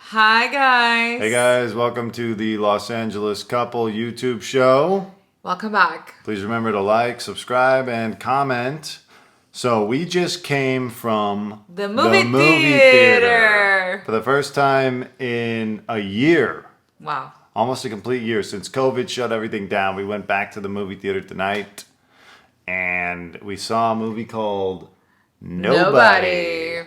Hi guys. Hey guys, welcome to the Los Angeles Couple YouTube show. Welcome back. Please remember to like, subscribe, and comment. So we just came from The movie theater for the first time in a year. Wow. Almost a complete year since COVID shut everything down. We went back to the movie theater tonight and we saw a movie called Nobody.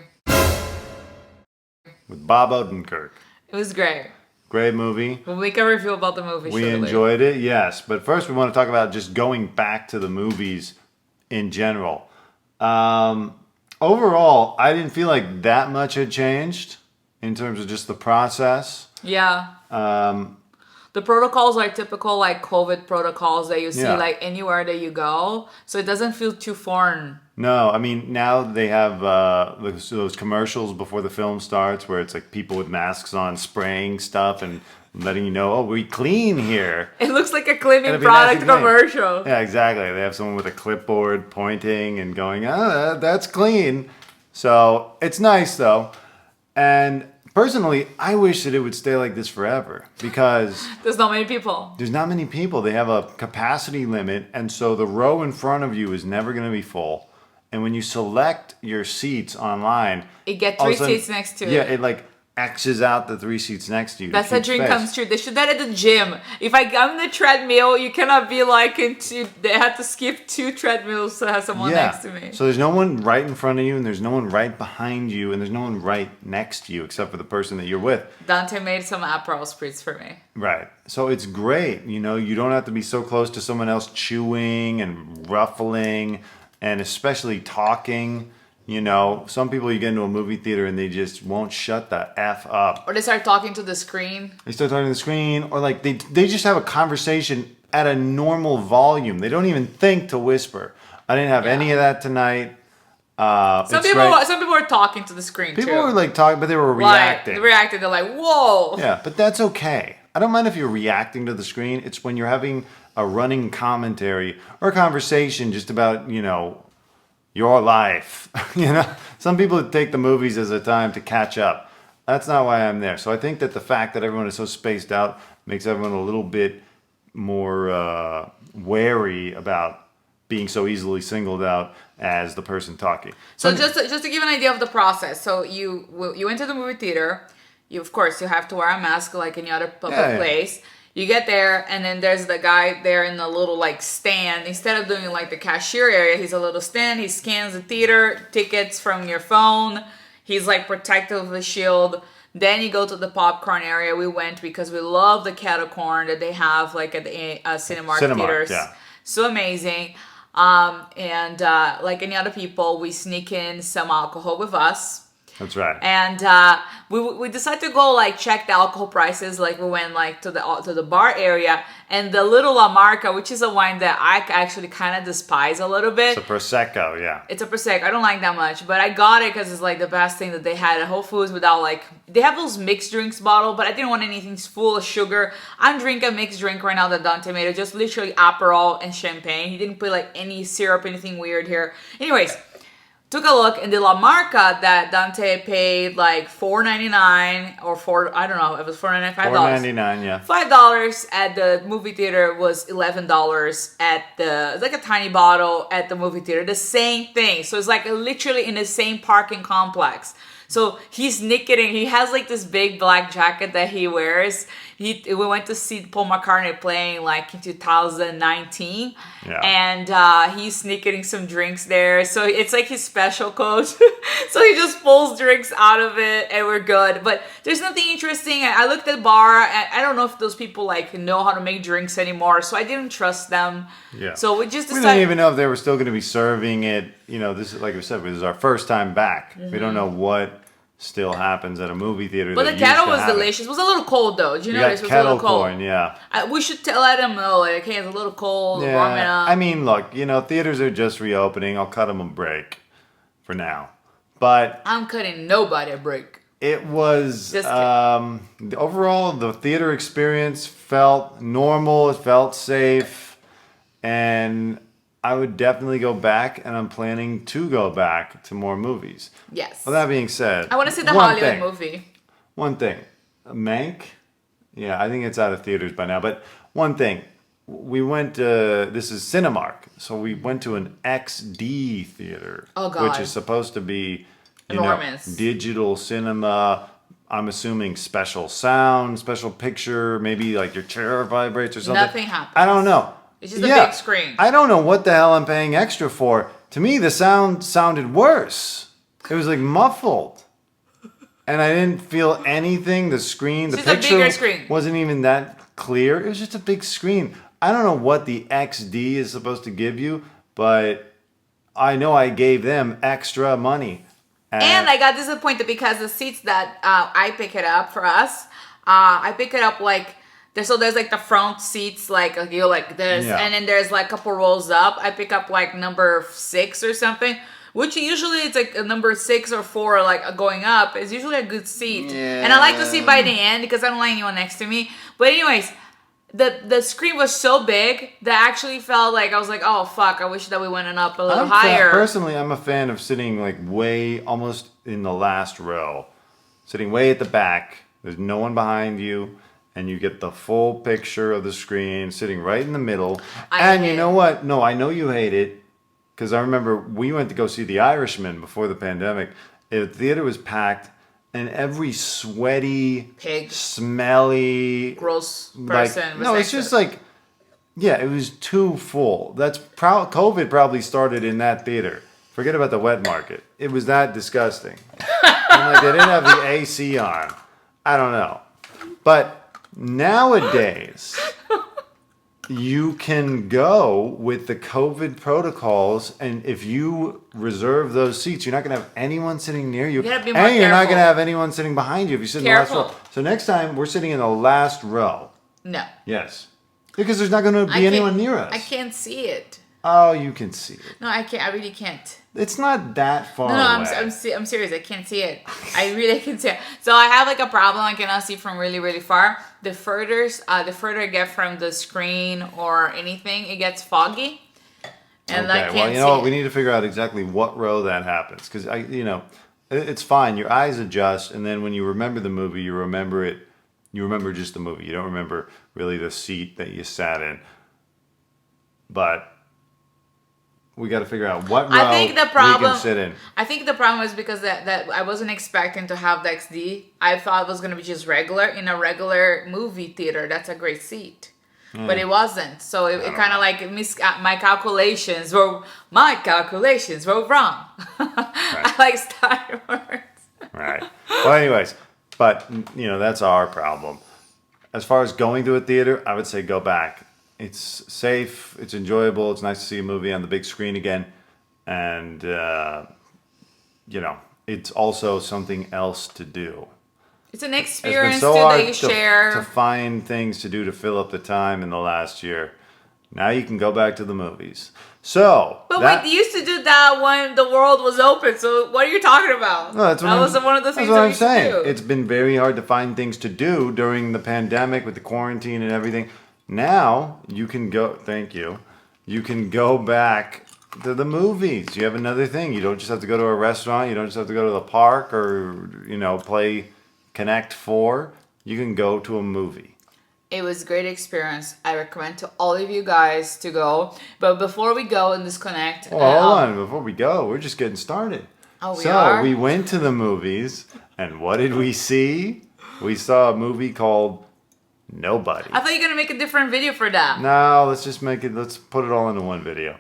With Bob Odenkirk. It was great. Great movie. We'll make a review about the movie We shortly. enjoyed it, yes. But first we want to talk about just going back to the movies in general. Overall, I didn't feel like that much had changed in terms of just the process. Yeah. The protocols are typical like COVID protocols that you see like anywhere that you go. So it doesn't feel too foreign. No, I mean, now they have those commercials before the film starts where it's like people with masks on spraying stuff and letting you know, oh, we clean here. It looks like a cleaning product commercial. Yeah, exactly. They have someone with a clipboard pointing and going, oh, that's clean. So it's nice, though. And personally, I wish that it would stay like this forever because there's not many people. There's not many people. They have a capacity limit, and so the row in front of you is never going to be full. And when you select your seats online, it gets three seats next to it. Yeah, it like X's out the 3 seats next to you. That's a dream comes true. They should do that at the gym. If I'm on the treadmill, you cannot be like they have to skip 2 treadmills to have someone next to me. So there's no one right in front of you, and there's no one right behind you, and there's no one right next to you except for the person that you're with. Dante made some Aperol spritz for me. Right. So it's great. You know, you don't have to be so close to someone else chewing and ruffling and especially talking. You know, some people you get into a movie theater and they just won't shut the F up. Or they start talking to the screen. They start talking to the screen, or like they just have a conversation at a normal volume. They don't even think to whisper. I didn't have any of that tonight. Some people were talking to the screen too. People were like talking, but they were reacting. They're like, whoa. Yeah, but that's okay. I don't mind if you're reacting to the screen. It's when you're having a running commentary or a conversation just about, you know, your life. You know, some people take the movies as a time to catch up. That's not why I'm there. So I think that the fact that everyone is so spaced out makes everyone a little bit more wary about being so easily singled out as the person talking. So just to give an idea of the process. So you went to the movie theater. Of course, you have to wear a mask like any other public place. You get there, and then there's the guy there in the little like stand. Instead of doing like the cashier area, he's a little stand. He scans the theater tickets from your phone. He's like protective of the shield. Then you go to the popcorn area. We went because we love the kettle corn that they have like at the cinemark theaters. Yeah. So amazing. And like any other people, we sneak in some alcohol with us. That's right. And we decided to go like check the alcohol prices. Like we went like to the bar area, and the little La Marca, which is a wine that I actually kind of despise a little bit. It's a prosecco, yeah. It's a prosecco. I don't like that much, but I got it because it's like the best thing that they had at Whole Foods without like they have those mixed drinks bottle, but I didn't want anything full of sugar. I'm drinking a mixed drink right now that Dante made. Just literally Aperol and champagne. He didn't put like any syrup, anything weird here. Anyways. Took a look, and the La Marca that Dante paid like $4.99 or I don't know, it was $4.99, $5. $4.99, yeah. $5 at the movie theater was $11 at it's like a tiny bottle at the movie theater. The same thing. So it's like literally in the same parking complex. So he's nicketing. He has like this big black jacket that he wears. We went to see Paul McCartney playing like in 2019. Yeah. And he's nicketing some drinks there. So it's like his special code. So he just pulls drinks out of it and we're good. But there's nothing interesting. I looked at the bar. I don't know if those people like know how to make drinks anymore. So I didn't trust them. Yeah. So we just decided. We didn't even know if they were still going to be serving it. You know, this is like we said, this is our first time back. Mm-hmm. We don't know what still happens at a movie theater. But the kettle was delicious. It was a little cold though. Did you notice? It was a little cold. Corn, yeah. We should let them know, like, hey, it's a little cold. Yeah. Warm it up. I mean, look, you know, theaters are just reopening. I'll cut them a break for now. But I'm cutting nobody a break. It was overall the theater experience felt normal. It felt safe, and I would definitely go back, and I'm planning to go back to more movies. Yes. Well, that being said, I want to see the Hollywood movie. One thing. Mank? Yeah, I think it's out of theaters by now. But one thing, we went. This is Cinemark, so we went to an XD theater, Oh, God. which is supposed to be Enormous. digital cinema. I'm assuming special sound, special picture, maybe like your chair vibrates or something. Nothing happens. I don't know. It's just a big screen. I don't know what the hell I'm paying extra for. To me, the sound sounded worse. It was like muffled. And I didn't feel anything. The screen, the It's just a bigger screen. wasn't even that clear. It was just a big screen. I don't know what the XD is supposed to give you, but I know I gave them extra money. And I got disappointed because the seats that I pick it up for us, I pick it up like there's like the front seats like this, and then there's like a couple rows up. I pick up like number 6 or something, which usually it's like a number 6 or 4 like going up. It's usually a good seat, and I like to sit by the end because I don't like anyone next to me. But anyways, the screen was so big that I actually felt like I was like, oh fuck, I wish that we went up a little higher. Personally, I'm a fan of sitting like way almost in the last row, sitting way at the back. There's no one behind you, and you get the full picture of the screen, sitting right in the middle. And you know what? No, I know you hate it, because I remember we went to go see The Irishman before the pandemic. The theater was packed. And every sweaty, pig, smelly, gross person. Like, no, it's just like, yeah, it was too full. COVID probably started in that theater. Forget about the wet market. It was that disgusting. And like they didn't have the AC on. I don't know. But nowadays, you can go with the COVID protocols, and if you reserve those seats, you're not going to have anyone sitting near you, you gotta be and more you're not careful. going to have anyone sitting behind you if you sit in the last Careful. row. So next time, we're sitting in the last row. No. Yes. Because there's not going to be anyone near us. I can't see it. Oh, you can see it. No, I can't. I really can't. It's not that far No, away. I'm serious. I can't see it. I really can't see it. So I have like a problem. I cannot see from really, really far. The further I get from the screen or anything, it gets foggy. And I can't see. Well, you know what? We need to figure out exactly what row that happens. Because, it's fine. Your eyes adjust. And then when you remember the movie, you remember it. You remember just the movie. You don't remember really the seat that you sat in. But we got to figure out what row we can sit in. I think the problem is because that I wasn't expecting to have the XD. I thought it was going to be just regular. In a regular movie theater, that's a great seat. But it wasn't. So it kind of like my calculations were wrong. I like Star Wars. Right. Well, anyways, but, that's our problem. As far as going to a theater, I would say go back. It's safe, it's enjoyable, it's nice to see a movie on the big screen again. And, it's also something else to do. It's an It's been experience so too hard that you share. to find things to do to fill up the time in the last year. Now you can go back to the movies. So, But we used to do that when the world was open. So what are you talking about? No, that was one of the things that's what that we I'm used to saying. do. It's been very hard to find things to do during the pandemic with the quarantine and everything. Now you can go. Thank you. You can go back to the movies. You have another thing. You don't just have to go to a restaurant. You don't just have to go to the park or play Connect 4. You can go to a movie. It was a great experience. I recommend to all of you guys to go. But before we go and disconnect, Hold on. Before we go, we're just getting started. Oh, we so are? we went to the movies, and what did we see? We saw a movie called Nobody. I thought you were gonna make a different video for that. No, let's put it all into one video.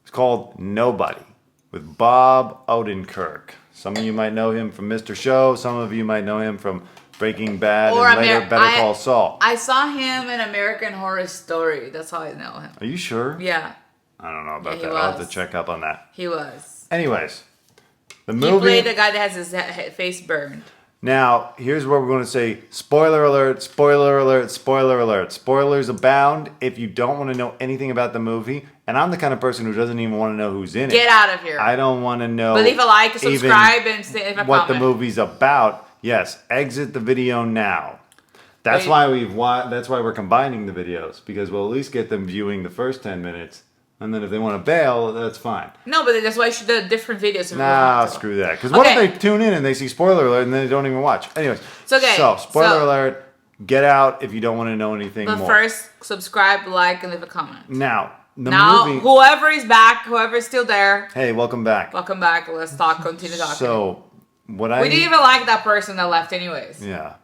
It's called Nobody with Bob Odenkirk. Some of you might know him from Mr. Show. Some of you might know him from Breaking Bad and later Better Call Saul. I saw him in American Horror Story. That's how I know him. Are you sure? Yeah. I don't know about he that. I'll have was. to check up on that. He was. Anyways, the He movie. played the guy that has his face burned. Now, here's where we're going to say spoiler alert, spoiler alert, spoiler alert. Spoilers abound if you don't want to know anything about the movie. And I'm the kind of person who doesn't even want to know who's in it. Get out of here. I don't want to know. But leave a like, even subscribe, and leave a what comment. the movie's about. Yes, exit the video now. That's why we're combining the videos, because we'll at least get them viewing the first 10 minutes, And then if they want to bail, that's fine. No, but that's why you should do different videos. Nah, screw that. Because what if they tune in and they see spoiler alert and then they don't even watch? Anyways, so spoiler alert, get out if you don't want to know anything more. But first, subscribe, like, and leave a comment. Now, movie... whoever is back, whoever is still there. Hey, welcome back. Welcome back. Let's continue talking. So, we didn't even like that person that left anyways. Yeah.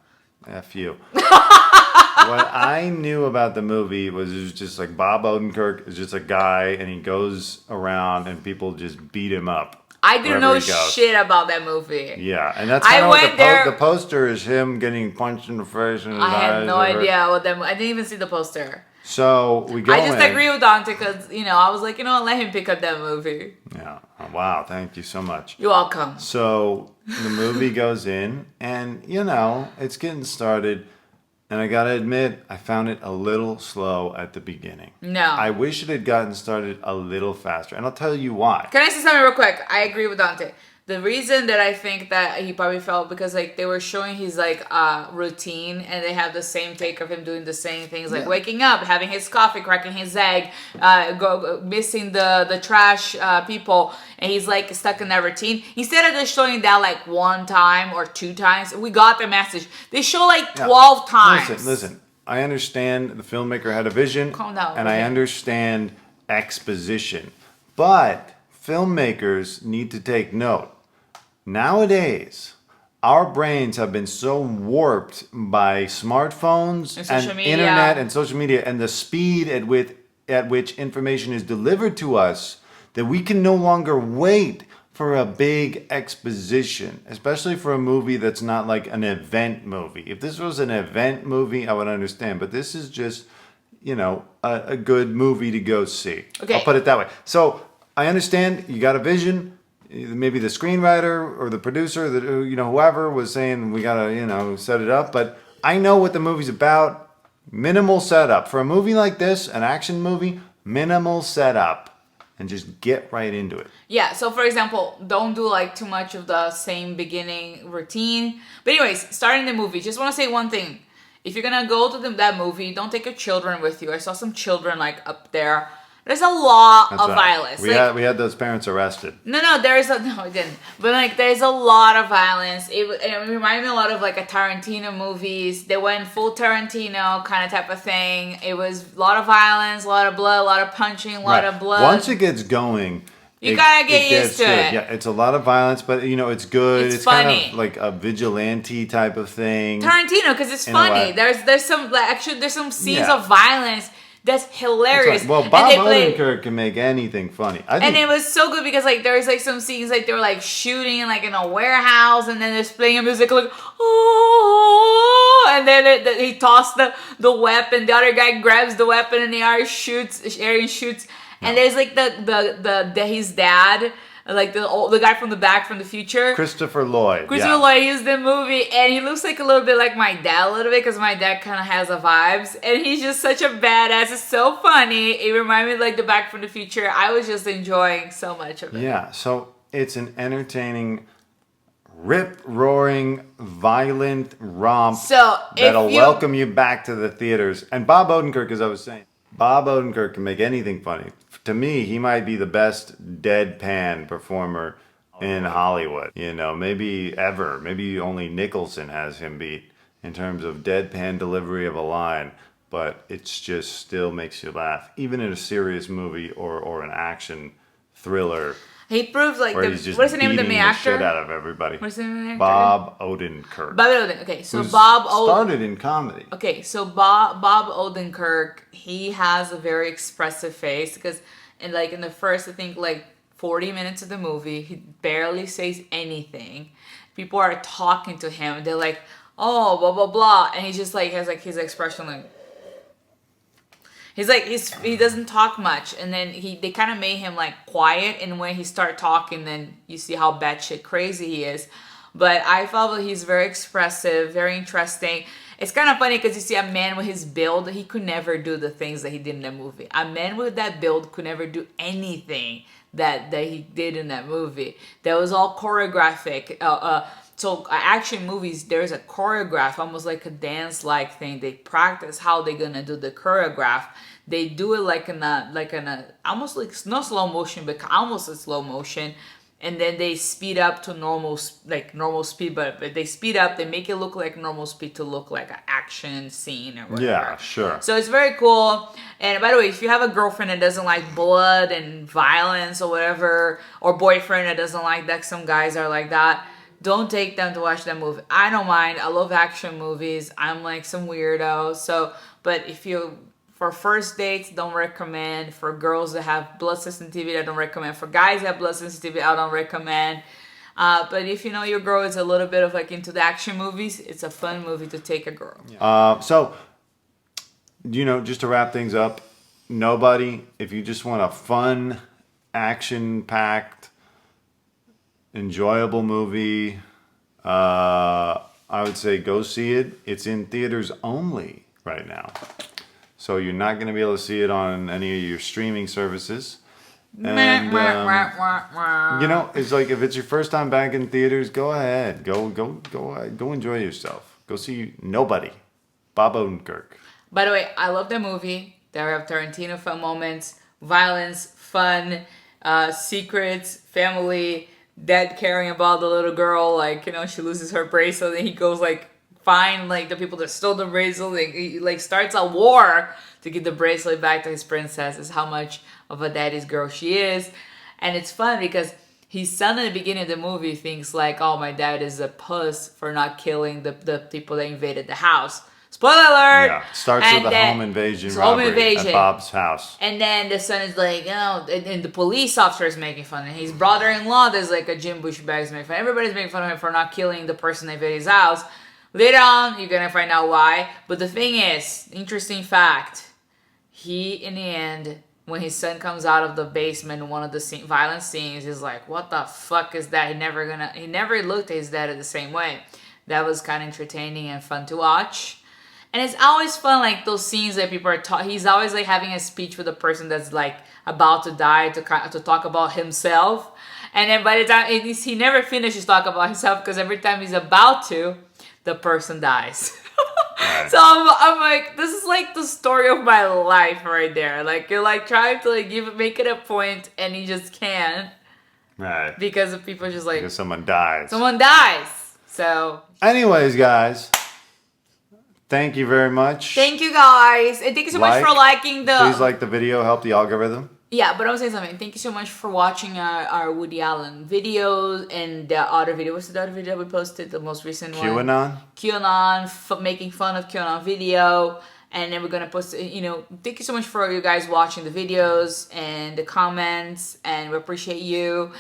F you. What I knew about the movie was it was just like Bob Odenkirk is just a guy and he goes around and people just beat him up. I didn't know shit about that movie. Yeah, and that's kind of what the poster is, him getting punched in the face. And I had no idea what that. I didn't even see the poster. So we go. I just agree with Dante because I was like, let him pick up that movie. Yeah. Wow. Thank you so much. You're welcome. So the movie goes in, and it's getting started. And I gotta admit, I found it a little slow at the beginning. No. I wish it had gotten started a little faster. And I'll tell you why. Can I say something real quick? I agree with Dante. The reason that I think that he probably felt because they were showing his routine and they have the same take of him doing the same things waking up, having his coffee, cracking his egg, missing the trash people, and he's stuck in that routine. Instead of just showing that one time or 2 times, we got the message. They show 12 times. Listen. I understand the filmmaker had a vision. Calm down. And I understand exposition, but filmmakers need to take note. Nowadays, our brains have been so warped by smartphones and internet and social media and the speed at which information is delivered to us that we can no longer wait for a big exposition, especially for a movie that's not like an event movie. If this was an event movie, I would understand, but this is just, a good movie to go see. Okay. I'll put it that way. So I understand you got a vision. Maybe the screenwriter or the producer, whoever was saying we gotta, set it up. But I know what the movie's about. Minimal setup for a movie like this, an action movie. Minimal setup, and just get right into it. Yeah. So for example, don't do too much of the same beginning routine. But anyways, starting the movie, just want to say one thing. If you're gonna go to that movie, don't take your children with you. I saw some children up there. There's a lot of violence. We had those parents arrested. No, we didn't. But there's a lot of violence. It reminded me a lot of a Tarantino movies. They went full Tarantino kind of type of thing. It was a lot of violence, a lot of blood, a lot of punching, a lot of blood. Once it gets going, you gotta get used to it. Yeah, it's a lot of violence, but it's good. It's funny. Kind of like a vigilante type of thing. Tarantino, because it's funny. There's some there's some scenes of violence. That's hilarious. That's right. Well, Bob Odenkirk can make anything funny. And it was so good because there was some scenes they were shooting in a warehouse, and then they're playing music oh, and then he tossed the weapon. The other guy grabs the weapon and Aaron shoots. And there's his dad. The guy from the back from the future. Christopher Lloyd. Lloyd, he's the movie, and he looks a little bit like my dad because my dad kind of has the vibes, and he's just such a badass. It's so funny. It reminded me of the Back from the Future. I was just enjoying so much of it. Yeah, so it's an entertaining, rip-roaring, violent romp that'll welcome you back to the theaters. And Bob Odenkirk, as I was saying, Bob Odenkirk can make anything funny. To me, he might be the best deadpan performer in Hollywood. Maybe ever. Maybe only Nicholson has him beat in terms of deadpan delivery of a line. But it's just still makes you laugh. Even in a serious movie or an action thriller. He proves what is the name of the main actor? Shit out of everybody. What's the name of the actor? Bob Odenkirk. Bob Odenkirk. Okay, so started in comedy. Okay, so Bob Odenkirk, he has a very expressive face because, in the first, I think 40 minutes of the movie, he barely says anything. People are talking to him. They're like, oh, blah blah blah, and he just has his expression he doesn't talk much, and then they kind of made him quiet, and when he start talking, then you see how batshit crazy he is. But I felt that he's very expressive, very interesting. It's kind of funny because you see a man with his build, he could never do the things that he did in that movie. A man with that build could never do anything that he did in that movie. That was all choreographic. So action movies, there's a choreograph, almost like a dance-like thing. They practice how they're gonna do the choreograph. they do it like in a almost like not slow motion, but almost a slow motion, and then they speed up to normal speed, but they speed up, they make it look like normal speed to look like an action scene or whatever. Yeah, sure. So it's very cool. And by the way, if you have a girlfriend that doesn't like blood and violence or whatever, or boyfriend that doesn't like that, some guys are like that, don't take them to watch that movie. I don't mind. I love action movies. I'm like some weirdo. So, but if you for first dates, don't recommend. For girls that have blood sensitivity, I don't recommend. For guys that have blood sensitivity, I don't recommend. But if you know your girl is a little bit of like into the action movies, it's a fun movie to take a girl. So, just to wrap things up, Nobody, if you just want a fun, action-packed, enjoyable movie, I would say go see it. It's in theaters only right now. So you're not going to be able to see it on any of your streaming services. And, it's like if it's your first time back in theaters, go ahead. Go enjoy yourself. Go see Nobody. Bob Odenkirk. By the way, I love the movie. There have Tarantino fun moments, violence, fun, secrets, family, dad caring about the little girl. She loses her bracelet and he goes find the people that stole the bracelet. He starts a war to get the bracelet back to his princess. Is how much of a daddy's girl she is. And it's fun because his son at the beginning of the movie thinks oh, my dad is a puss for not killing the people that invaded the house. Spoiler alert! Yeah, starts with a home invasion robbery at Bob's house. And then the son is and the police officer is making fun of him. His brother-in-law, there's a Jim Bush bag is making fun. Everybody's making fun of him for not killing the person that invaded his house. Later on, you're gonna find out why. But the thing is, interesting fact, he, in the end, when his son comes out of the basement in one of the violent scenes, he's like, what the fuck is that? He never looked at his dad the same way. That was kind of entertaining and fun to watch. And it's always fun, those scenes that people are he's always having a speech with a person that's about to die to talk about himself. And then by the time he never finishes talking about himself because every time he's about to, the person dies. Right. So I'm like, this is the story of my life right there. You're trying to make it a point and you just can't. Right. Because of people just because someone dies. Someone dies. So. Anyways, guys. Thank you very much. Thank you guys. And thank you so much for liking Please like the video, help the algorithm. Yeah, but I was saying something. Thank you so much for watching our Woody Allen videos and the other video. What's the other video we posted? The most recent one? QAnon, making fun of QAnon video. And then we're going to post, thank you so much for you guys watching the videos and the comments. And we appreciate you.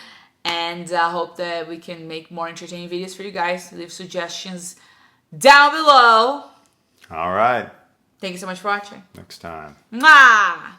And I hope that we can make more entertaining videos for you guys. Leave suggestions down below. All right. Thank you so much for watching. Next time. Mwah!